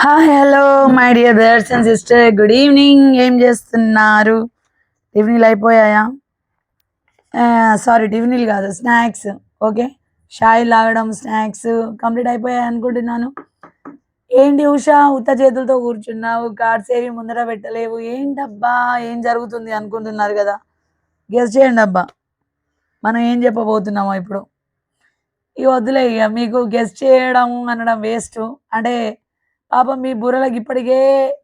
Hi hello my dear brothers and sister, good evening. ఏం చేస్తున్నారు? టిఫిన్లు అయిపోయాయా? సారీ, టిఫిన్లు కాదు, స్నాక్స్. ఓకే, షాయి తాగడం, స్నాక్స్ కంప్లీట్ అయిపోయాయి అనుకుంటున్నాను. ఏంటి ఉషా, ఉత్త చేతులతో కూర్చున్నావు, కార్డ్స్ ఏవి ముందర పెట్టలేవు, ఏంటబ్బా ఏం జరుగుతుంది అనుకుంటున్నారు కదా? గెస్ చేయండి అబ్బా, మనం ఏం చెప్పబోతున్నామో ఇప్పుడు. ఇక వద్దులే, ఇక మీకు గెస్ చేయడం అనడం వేస్ట్. అంటే పాపం మీ బుర్రలకి ఇప్పటికే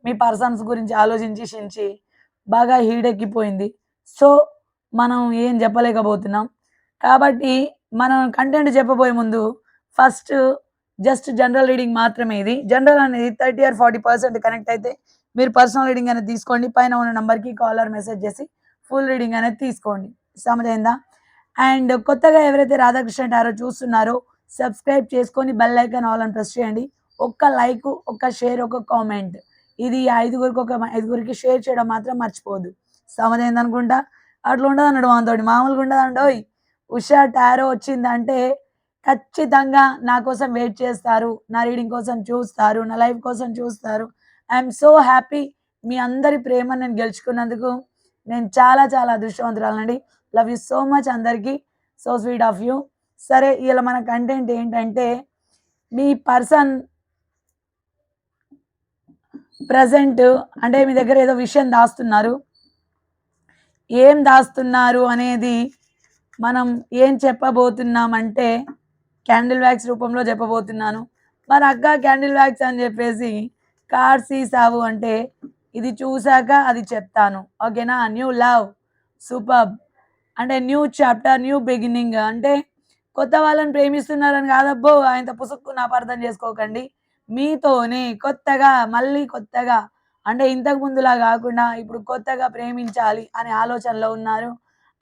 మీ పర్సన్స్ గురించి ఆలోచించి బాగా హీడెక్కిపోయింది. సో మనం ఏం చెప్పలేకపోతున్నాం. కాబట్టి మనం కంటెంట్ చెప్పబోయే ముందు ఫస్ట్ జస్ట్ జనరల్ రీడింగ్ మాత్రమే. ఇది జనరల్ అనేది 30 ఆర్ 40% కనెక్ట్ అయితే మీరు పర్సనల్ రీడింగ్ అనేది తీసుకోండి. పైన ఉన్న నెంబర్కి కాల్ ఆర్ మెసేజ్ చేసి ఫుల్ రీడింగ్ అనేది తీసుకోండి. సమజైందా? అండ్ కొత్తగా ఎవరైతే రాధాకృష్ణ టారో చూస్తున్నారో సబ్స్క్రైబ్ చేసుకొని బెల్ ఐకాన్ ఆల్ అని ప్రెస్ చేయండి. ఒక్క లైక్, ఒక్క షేర్, ఒక కామెంట్, ఇది ఐదుగురికి షేర్ చేయడం మాత్రం మర్చిపోదు. సమజైంది అనుకుంటా. అట్లా ఉండదు అన్నాడు మనతోటి, మామూలుగా ఉండదండి. ఉషా టారో వచ్చిందంటే ఖచ్చితంగా నా కోసం వెయిట్ చేస్తారు, నా రీడింగ్ కోసం చూస్తారు, నా లైఫ్ కోసం చూస్తారు. I'm so happy. మీ అందరి ప్రేమ నేను గెలుచుకున్నందుకు నేను చాలా చాలా అదృష్టవంతురాలండి. లవ్ యూ సో మచ్ అందరికీ. So sweet of you. సరే, ఇలా మన కంటెంట్ ఏంటంటే, మీ పర్సన్ ప్రజెంట్ అంటే మీ దగ్గర ఏదో విషయం దాస్తున్నారు. ఏం దాస్తున్నారు అనేది మనం ఏం చెప్పబోతున్నామంటే క్యాండిల్ వ్యాక్స్ రూపంలో చెప్పబోతున్నాను. మరి అక్క క్యాండిల్ వ్యాక్స్ అని చెప్పేసి కార్డ్స్ తీసావు అంటే ఇది చూశాక అది చెప్తాను. ఓకేనా? New love, super. అంటే న్యూ చాప్టర్, న్యూ బిగినింగ్. అంటే కొత్త వాళ్ళని ప్రేమిస్తున్నారని కాదబ్బో, ఆయనతో పుసుక్కుని అపార్థం చేసుకోకండి. మీతోనే కొత్తగా, మళ్ళీ కొత్తగా, అంటే ఇంతకు ముందులా కాకుండా ఇప్పుడు కొత్తగా ప్రేమించాలి అనే ఆలోచనలో ఉన్నారు.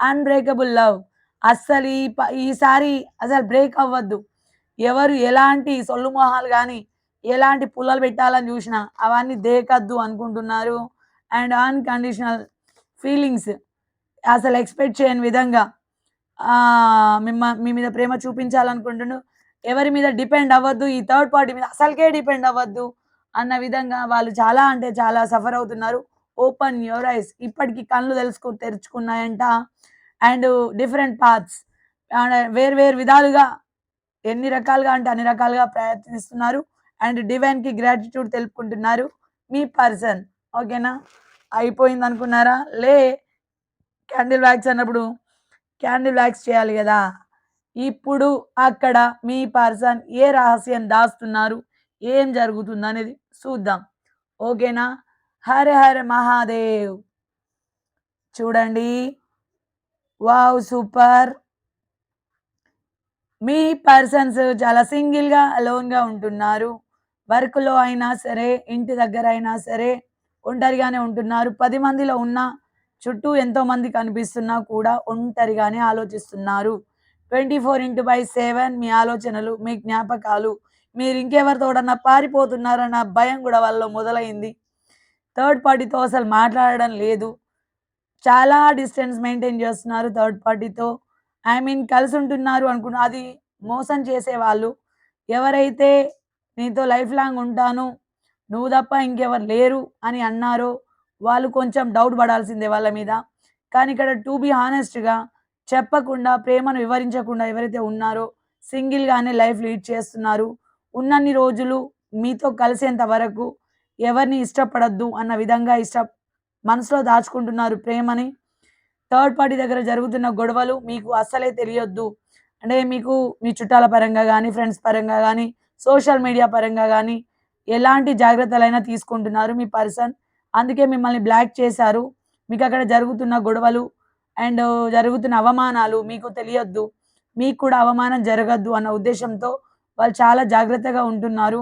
Unbreakable love. అస్సలు ఈసారి అసలు బ్రేక్ అవ్వద్దు. ఎవరు ఎలాంటి సొల్లు మొహాలు కానీ ఎలాంటి పుల్లలు పెట్టాలని చూసినా అవన్నీ దేకద్దు అనుకుంటున్నారు. అండ్ అన్కండిషనల్ ఫీలింగ్స్ అసలు ఎక్స్పెక్ట్ చేయని విధంగా మీ మీద ప్రేమ చూపించాలనుకుంటున్నాను. ఎవరి మీద డిపెండ్ అవ్వద్దు, ఈ థర్డ్ పార్టీ మీద అసలుకే డిపెండ్ అవ్వద్దు అన్న విధంగా వాళ్ళు చాలా అంటే చాలా సఫర్ అవుతున్నారు. Open your eyes. ఇప్పటికి కళ్ళు తెరుచుకున్నాయంట. అండ్ డిఫరెంట్ పాత్స్, వేరు వేరు విధాలుగా, ఎన్ని రకాలుగా అంటే అన్ని రకాలుగా ప్రయత్నిస్తున్నారు. అండ్ డివైన్కి గ్రాటిట్యూడ్ తెలుపుకుంటున్నారు మీ పర్సన్. ఓకేనా? అయిపోయింది అనుకున్నారా? క్యాండిల్ వ్యాక్స్ అన్నప్పుడు క్యాండిల్ వ్యాక్స్ చేయాలి కదా. ఇప్పుడు అక్కడ మీ పర్సన్ ఏ రహస్యం దాస్తున్నారు, ఏం జరుగుతుంది అనేది చూద్దాం. ఓకేనా? హర హర మహాదేవ్. చూడండి, వావ్, సూపర్. మీ పర్సన్స్ చాలా సింగిల్గా, అలోన్గా ఉంటున్నారు. వర్క్లో అయినా సరే, ఇంటి దగ్గర అయినా సరే ఒంటరిగానే ఉంటున్నారు. 10 మందిలో ఉన్నా, చుట్టూ ఎంతోమంది కనిపిస్తున్నా కూడా ఒంటరిగానే ఆలోచిస్తున్నారు. 24/7 మీ ఆలోచనలు, మీ జ్ఞాపకాలు. మీరు ఇంకెవరితోడన్నా పారిపోతున్నారన్న భయం కూడా వాళ్ళలో మొదలైంది. థర్డ్ పార్టీతో అసలు మాట్లాడడం లేదు. చాలా డిస్టెన్స్ మెయింటైన్ చేస్తున్నారు థర్డ్ పార్టీతో. ఐ మీన్ కలిసి ఉంటున్నారు అనుకున్న అది మోసం చేసేవాళ్ళు. ఎవరైతే నీతో లైఫ్ లాంగ్ ఉంటాను, నువ్వు తప్ప ఇంకెవరు లేరు అని అన్నారో వాళ్ళు కొంచెం డౌట్ పడాల్సిందే వాళ్ళ మీద. కానీ ఇక్కడ టు బీ హానెస్ట్‌గా చెప్పకుండా, ప్రేమను వివరించకుండా ఎవరైతే ఉన్నారో సింగిల్‌గానే లైఫ్ లీడ్ చేస్తున్నారు. ఉన్నన్ని రోజులు మీతో కలిసేంత వరకు ఎవరిని ఇష్టపడొద్దు అన్న విధంగా మనసులో దాచుకుంటున్నారు ప్రేమని. థర్డ్ పార్టీ దగ్గర జరుగుతున్న గొడవలు మీకు అస్సలే తెలియొద్దు. అంటే మీకు మీ చుట్టాల పరంగా గానీ, ఫ్రెండ్స్ పరంగా గానీ, సోషల్ మీడియా పరంగా గానీ ఎలాంటి జాగ్రత్తలైనా తీసుకుంటున్నారు మీ పర్సన్. అందుకే మిమ్మల్ని బ్లాక్ చేశారు. మీకక్కడ జరుగుతున్న గొడవలు అండ్ జరుగుతున్న అవమానాలు మీకు తెలియొద్దు. మీకు కూడా అవమానం జరగద్దు అన్న ఉద్దేశ్యంతో వాళ్ళు చాలా జాగ్రత్తగా ఉంటున్నారు.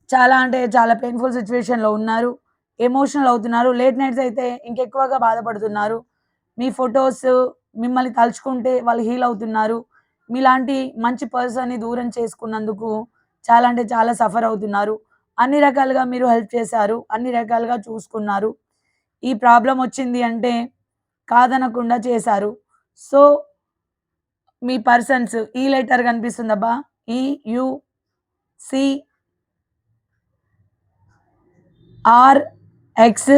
చాలా అంటే చాలా పెయిన్‌ఫుల్ సిట్యుయేషన్‌లో ఉన్నారు. ఎమోషనల్ అవుతున్నారు. లేట్ నైట్స్ అయితే ఇంకెక్కువగా బాధపడుతున్నారు. మీ ఫోటోస్ మిమ్మల్ని తలుచుకుంటే వాళ్ళు హీల్ అవుతున్నారు. మీలాంటి మంచి పర్సన్‌ని దూరం చేసుకున్నందుకు చాలా అంటే చాలా సఫర్ అవుతున్నారు. అన్ని రకాలుగా మీరు హెల్ప్ చేశారు. అన్ని రకాలుగా చూసుకున్నారు. ఈ ప్రాబ్లమ్ వచ్చింది అంటే కాదనకుండా చేశారు. సో, మీ పర్సన్స్ ఈ లెటర్ కనిపిస్తుందబ్బా. E U C R X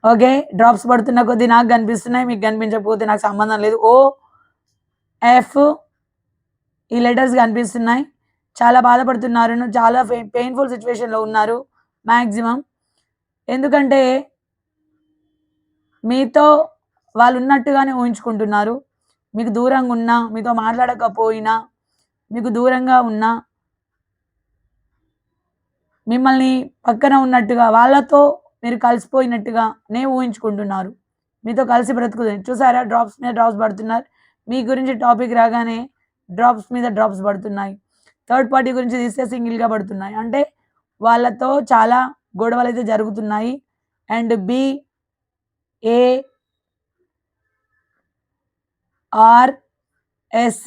okay. Drops పడుతున్న కొద్దీ నాకు కనిపిస్తున్నాయి. మీకు కనిపించకపోతే నాకు సంబంధం లేదు. ఓ, ఎఫ్ ఈ లెటర్స్ కనిపిస్తున్నాయి. చాలా బాధపడుతున్నారు. చాలా పెయిన్‌ఫుల్ సిట్యుయేషన్‌లో ఉన్నారు మాక్సిమం. ఎందుకంటే మీతో వాళ్ళున్నట్టుగానే ఊహించుకుంటున్నారు. మీకు దూరంగా ఉన్నా, మీతో మాట్లాడకపోయినా, మీకు దూరంగా ఉన్నా, మిమ్మల్ని పక్కన ఉన్నట్టుగా, వాళ్ళతో మీరు కలిసిపోయినట్టుగానే ఊహించుకుంటున్నారు. మీతో కలిసి బ్రతుకుతుంది. చూసారా డ్రాప్స్ మీద డ్రాప్స్ పడుతున్నారు. మీ గురించి టాపిక్ రాగానే డ్రాప్స్ మీద డ్రాప్స్ పడుతున్నాయి. థర్డ్ పార్టీ గురించి తీస్తే సింగిల్‌గా పడుతున్నాయి. అంటే వాళ్ళతో చాలా గొడవలైతే జరుగుతున్నాయి. And B, A, R, S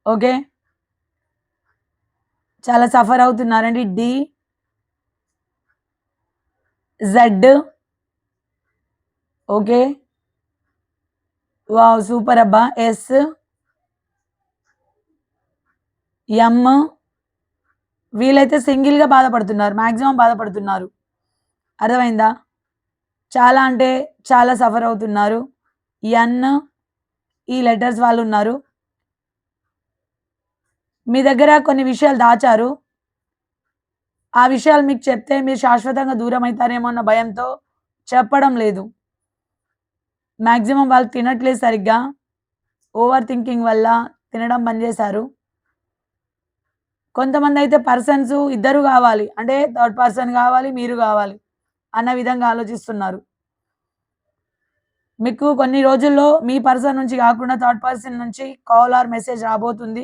okay. చాలా సఫర్ అవుతున్నారండి. D, Z okay. Wow! Super అబ్బా! ఎస్, ఎం వీళ్ళైతే సింగిల్‌గా బాధపడుతున్నారు. మాక్సిమం బాధపడుతున్నారు. అర్థమైందా? చాలా అంటే చాలా సఫర్ అవుతున్నారు. ఎన్ ఈ లెటర్స్ వాళ్ళున్నారు. మీ దగ్గర కొన్ని విషయాలు దాచారు. ఆ విషయాలు మీకు చెప్తే మీరు శాశ్వతంగా దూరమైతారేమో అన్న భయంతో చెప్పడం లేదు. మాక్సిమం వాళ్ళు తినట్లేదు సరిగ్గా. ఓవర్ థింకింగ్ వల్ల తినడం బంద్ చేశారు. కొంతమందైతే పర్సన్స్ ఇద్దరు గావాలి. అంటే థర్డ్ పర్సన్ గావాలి, మీరు గావాలి అన్న విధంగా ఆలోచిస్తున్నారు. మీకు కొన్ని రోజుల్లో మీ పర్సన్ నుంచి గాకుండా థర్డ్ పర్సన్ నుంచి కాల్ ఆర్ మెసేజ్ రాబోతుంది.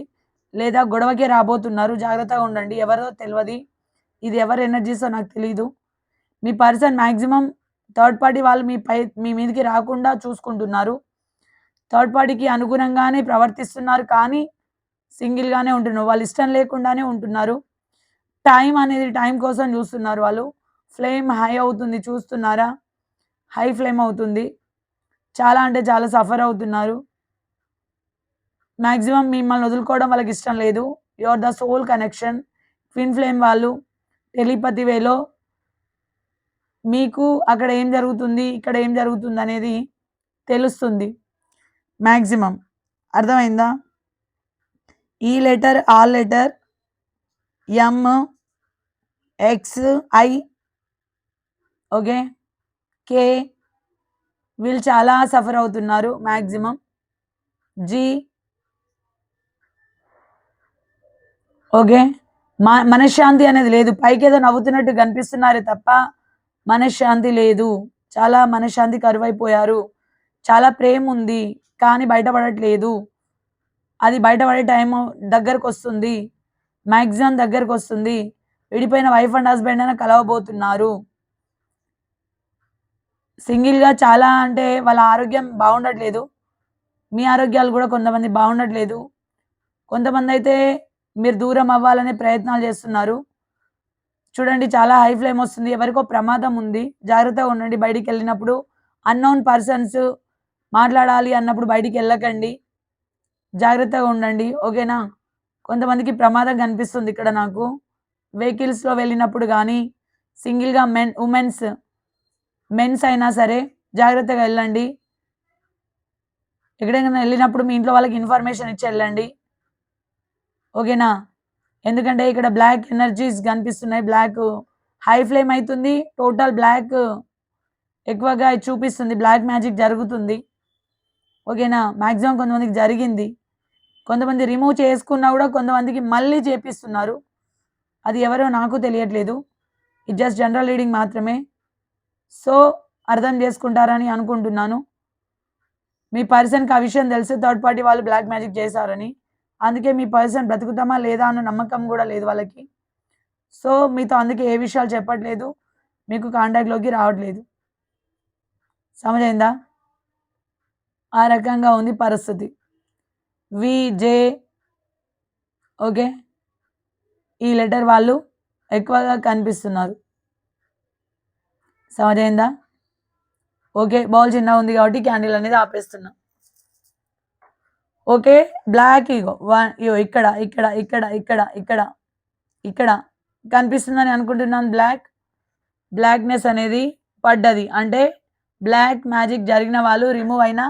లేదా గొడవకే రాబోతున్నారు. జాగ్రత్తగా ఉండండి. ఎవరో తెలవది. ఇది ఎవరి ఎనర్జీసో నాకు తెలీదు. మీ పర్సన్ మాక్సిమం థర్డ్ పార్టీ వాళ్ళు మీ మీదకి రాకుండా చూసుకుంటున్నారు. థర్డ్ పార్టీకి అనుగుణంగానే ప్రవర్తిస్తున్నారు. కానీ సింగిల్‌గానే ఉంటున్నారు. వాళ్ళ ఇష్టం లేకుండానే ఉంటున్నారు. టైం కోసం చూస్తున్నారు వాళ్ళు. ఫ్లేమ్ హై అవుతుంది చూస్తున్నారా? హై ఫ్లేమ్ అవుతుంది. చాలా అంటే చాలా సఫర్ అవుతున్నారు. మాక్సిమం మిమ్మల్ని వదులుకోవడం వాళ్ళకిష్టం లేదు. You are the soul connection. Twin flame వాళ్ళు టెలిపతి వేలో మీకు అక్కడ ఏం జరుగుతుంది, ఇక్కడ ఏం జరుగుతుందనేది తెలుస్తుంది మాక్సిమం. అర్థమైందా? ఈ లెటర్, ఆ letter, M, X, I okay. K వీళ్ళు చాలా సఫర్ అవుతున్నారు మాక్సిమం. G okay. మనశ్శాంతి అనేది లేదు. పైకేదో నవ్వుతున్నట్టు కనిపిస్తున్నారే తప్ప మనశ్శాంతి లేదు. చాలా మనశ్శాంతి కరువైపోయారు. చాలా ప్రేముంది. కానీ బయటపడట్లేదు. అది బయటపడే టైము దగ్గరకొస్తుంది. మాక్సిమం దగ్గరకొస్తుంది. విడిపోయిన వైఫ్ అండ్ హస్బెండ్ అయినా కలవబోతున్నారు. సింగిల్‌గా చాలా అంటే వాళ్ళ ఆరోగ్యం బాగుండట్లేదు. మీ ఆరోగ్యాలు గూడా కొంతమంది బాగుండట్లేదు. కొంతమందైతే మీరు దూరం అవ్వాలనే ప్రయత్నాలు చేస్తున్నారు. చూడండి చాలా హై ఫ్లేమ్ వస్తుంది. ఎవరికో ప్రమాదం ఉంది. జాగ్రత్తగా ఉండండి బయటికెళ్ళినప్పుడు. అన్నోన్ పర్సన్స్ మాట్లాడాలి అన్నప్పుడు బయటికెళ్ళకండి. జాగ్రత్తగా ఉండండి. ఓకేనా? కొంతమందికి ప్రమాదం కనిపిస్తుంది ఇక్కడ నాకు. వెహికల్స్‌లో వెళ్ళినప్పుడు గానీ, సింగిల్‌గా మెన్స్ అయినా సరే జాగ్రత్తగా ఎళ్ళండి. ఎక్కడికైనా ఎళ్ళినప్పుడు మీ ఇంట్లో వాళ్ళకి ఇన్ఫర్మేషన్ ఇచ్చి ఎళ్ళండి. ఓకేనా? ఎందుకంటే ఇక్కడ బ్లాక్ ఎనర్జీస్ కనిపిస్తున్నాయి. హై ఫ్లేమ్ అయితుంది. టోటల్ బ్లాక్ ఎక్కువగా చూపిస్తుంది. బ్లాక్ మ్యాజిక్ జరుగుతుంది. ఓకేనా? మాక్సిమం కొంతమందికి జరిగింది. కొంతమంది రిమూవ్ చేసుకున్నా గూడా కొంతమందికి మళ్ళీ చేపిస్తున్నారు. అది ఎవరో నాకు తెలియట్లేదు. ఇది జస్ట్ జనరల్ రీడింగ్ మాత్రమే. సో, అర్థం చేసుకుంటారని అనుకుంటున్నాను. మీ పర్సన్‌కి ఆ విషయం తెలుసు థర్డ్ పార్టీ వాళ్ళు బ్లాక్ మ్యాజిక్ చేశారని. అందుకే మీ పర్సన్ బ్రతుకుతామా లేదా అన్న నమ్మకం గూడా లేదు వాళ్ళకి. సో, మీతో అందుకే ఏ విషయాలు చెప్పట్లేదు. మీకు కాంటాక్ట్‌లోకి రావట్లేదు. సమజైందా? ఆ రకంగా ఉంది పరిస్థితి. జే ఓకే. ఈ లెటర్ వాళ్ళు ఎక్కువగా కనిపిస్తున్నారు. సమజైందా? ఓకే. బౌల్ చిన్నగుంది కాబట్టి క్యాండిల్ అనేది ఆపేస్తున్నా. ఓకే. బ్లాక్ ఇగో ఇగో ఇక్కడ, ఇక్కడ, ఇక్కడ, ఇక్కడ, ఇక్కడ, ఇక్కడ కనిపిస్తుందని అనుకుంటున్నాను. బ్లాక్‌నెస్ అనేది పడ్డది. అంటే బ్లాక్ మ్యాజిక్ జరిగిన వాళ్ళు రిమూవ్ అయినా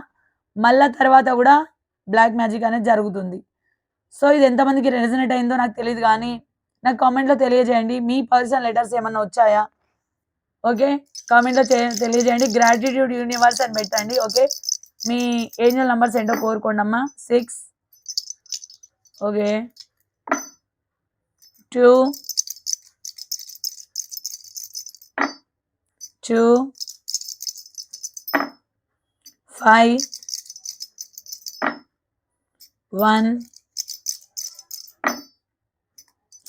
మళ్ళా తర్వాత గూడా బ్లాక్ మ్యాజిక్ అనేది జరుగుతుంది. సో, ఇది ఎంతమందికి రెజొనేట్ అయిందో నాకు తెలీదు గానీ, నాకు కామెంట్‌లో తెలియజేయండి. మీ పర్సనల్ లెటర్స్ ఏమన్నా వచ్చాయా? ఓకే. కామెంట్‌లో తెలియజేయండి. గ్రాటిట్యూడ్ యూనివర్స్ అని పెట్టండి. ఓకే. మీ ఏంజెల్ నంబర్స్ ఏంటో కోరుకోండమ్మా. 6 ఓకే. 2 2 5 1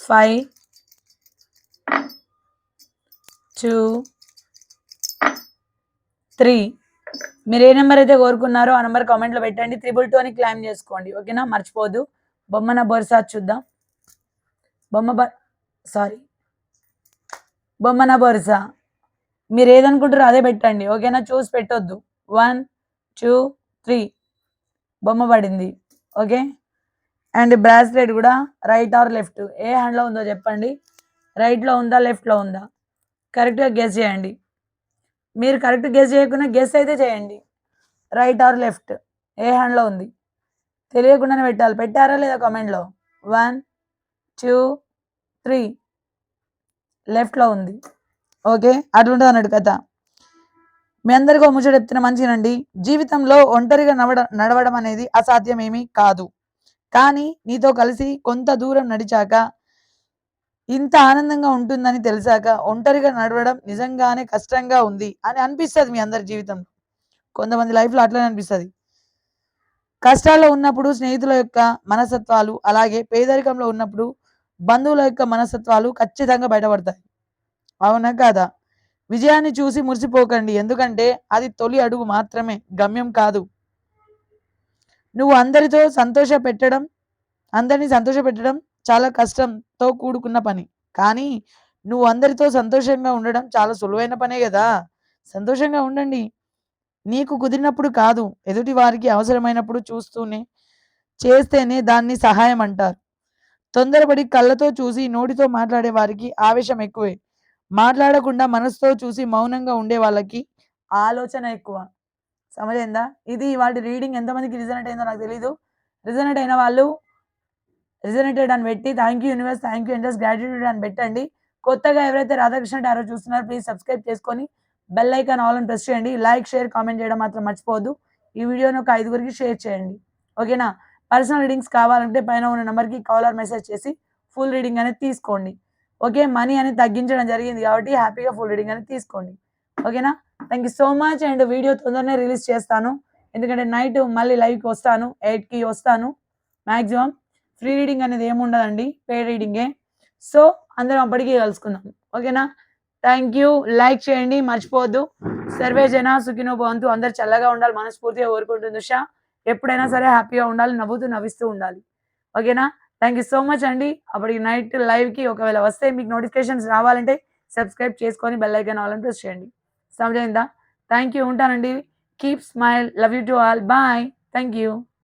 5 2 3 మీరు ఏ నంబర్ అయితే కోరుకున్నారో ఆ నంబర్ కామెంట్‌లో పెట్టండి. 222 అని క్లెయిమ్ చేసుకోండి. ఓకేనా? మర్చిపోవద్దు. బొమ్మన బొరుసా చూద్దాం. సారీ. బొమ్మన బొరుసా. మీరేదనుకుంటారో అదే పెట్టండి. ఓకేనా? చూసి పెట్టొద్దు. 1, 2, 3 బొమ్మ పడింది. ఓకే. అండ్ బ్రాస్లెట్ గూడా రైట్ ఆర్ లెఫ్ట్ ఏ హ్యాండ్‌లో ఉందో చెప్పండి. రైట్‌లో ఉందా? లెఫ్ట్‌లో ఉందా? కరెక్ట్‌గా గెస్ చేయండి. మీరు కరెక్ట్ గెస్ చేయకున్నా గెస్ అయితే చేయండి. రైట్ ఆర్ లెఫ్ట్ ఏ హ్యాండ్‌లో ఉంది? తెలియకుండానే పెట్టాలి. పెట్టారా లేదా కామెంట్‌లో? 1, 2, 3 లెఫ్ట్‌లో ఉంది. ఓకే. అటుంటదన్నట్టు కథ. మీ అందరికీ ఓ ముచ్చట చెప్తున్నా మంచిగనండి. జీవితంలో ఒంటరిగా నడవడం అనేది అసాధ్యమేమీ కాదు. కానీ నీతో కలిసి కొంత దూరం నడిచాక, ఇంత ఆనందంగా ఉంటుందని తెలిసాక, ఒంటరిగా నడవడం నిజంగానే కష్టంగా ఉంది అని అనిపిస్తది మీ అందరి జీవితంలో. కొంతమంది లైఫ్‌లో అట్లనే అనిపిస్తది. కష్టాల్లో ఉన్నప్పుడు స్నేహితుల యొక్క మనస్తత్వాలు, అలాగే పేదరికంలో ఉన్నప్పుడు బంధువుల యొక్క మనస్తత్వాలు ఖచ్చితంగా బయటపడతాయి. అవునా? కాదా? విజయాన్ని చూసి మురిసిపోకండి. ఎందుకంటే అది తొలి అడుగు మాత్రమే, గమ్యం కాదు. నువ్వు అందరిని సంతోషపెట్టడం చాలా కష్టంతో కూడుకున్న పని. కానీ నువ్వు అందరితో సంతోషంగా ఉండడం చాలా సులువైన పనే గదా! సంతోషంగా ఉండండి. నీకు కుదిరినప్పుడు కాదు, ఎదుటి వారికి అవసరమైనప్పుడు చేస్తేనే దాన్ని సహాయం అంటారు. తొందరపడి కళ్ళతో చూసి నోటితో మాట్లాడే వారికి ఆవేశం ఎక్కువే. మాట్లాడకుండా మనసుతో చూసి మౌనంగా ఉండే వాళ్ళకి ఆలోచన ఎక్కువ. సమజైందా? ఇది ఇవాల్టి రీడింగ్ ఎంతమందికి రిజనేట్ అయిందో నాకు తెలీదు. రిజనేట్ అయిన వాళ్ళు రిజనేటెడ్ అని పెట్టి thank you universe, thank you angels, gratitude అని పెట్టండి. కొత్తగా ఎవరైతే రాధాకృష్ణ టారో చూస్తున్నారో ప్లీజ్ సబ్స్క్రైబ్ చేసుకొని బెల్ ఐకాన్ ఆల్ అని ప్రెస్ చేయండి. లైక్, షేర్, కామెంట్ చేయడం మాత్రం మర్చిపోవద్దు. ఈ వీడియోని ఒక 5గురికి షేర్ చేయండి. ఓకేనా? పర్సనల్ రీడింగ్స్ కావాలంటే పైన ఉన్న నంబర్‌కి కాల్ ఆర్ మెసేజ్ చేసి ఫుల్ రీడింగ్ అనేది తీసుకోండి. ఓకే. మనీ అనేది తగ్గించడం జరిగింది కాబట్టి హ్యాపీగా ఫుల్ రీడింగ్ అనేది తీసుకోండి. ఓకేనా? Thank you so much. And video తొందరనే రిలీజ్ చేస్తాను. ఎందుకంటే నైట్ మళ్ళీ లైవ్‌కి వస్తాను. 8కి వస్తాను మాక్సిమం. ఫ్రీ రీడింగ్ అనేది ఏముండదండి. పెయిడ్ రీడింగే. సో, అందరం అప్పటికి కలుసుకుందాం. ఓకేనా? Thank you. లైక్ చేయండి మర్చిపోవద్దు. సర్వే జన సుఖినో భవంతు. అందరూ చల్లగా ఉండాలి మనస్ఫూర్తిగా కోరుకుంటుంది ఉష. ఎప్పుడైనా సరే హ్యాపీగా ఉండాలి. నవ్వుతూ, నవ్విస్తూ ఉండాలి. ఓకేనా? థాంక్ యూ సో మచ్ అండి. అప్పటికి నైట్ లైవ్‌కి ఒకవేళ వస్తే మీకు నోటిఫికేషన్స్ రావాలంటే సబ్స్క్రైబ్ చేసుకొని బెల్ ఐకాన్ ఆల్ అని ప్రెస్ చేయండి. సమజైందా? Thank you. ఉంటానండి. Keep smile. Love you to all. Bye. Thank you.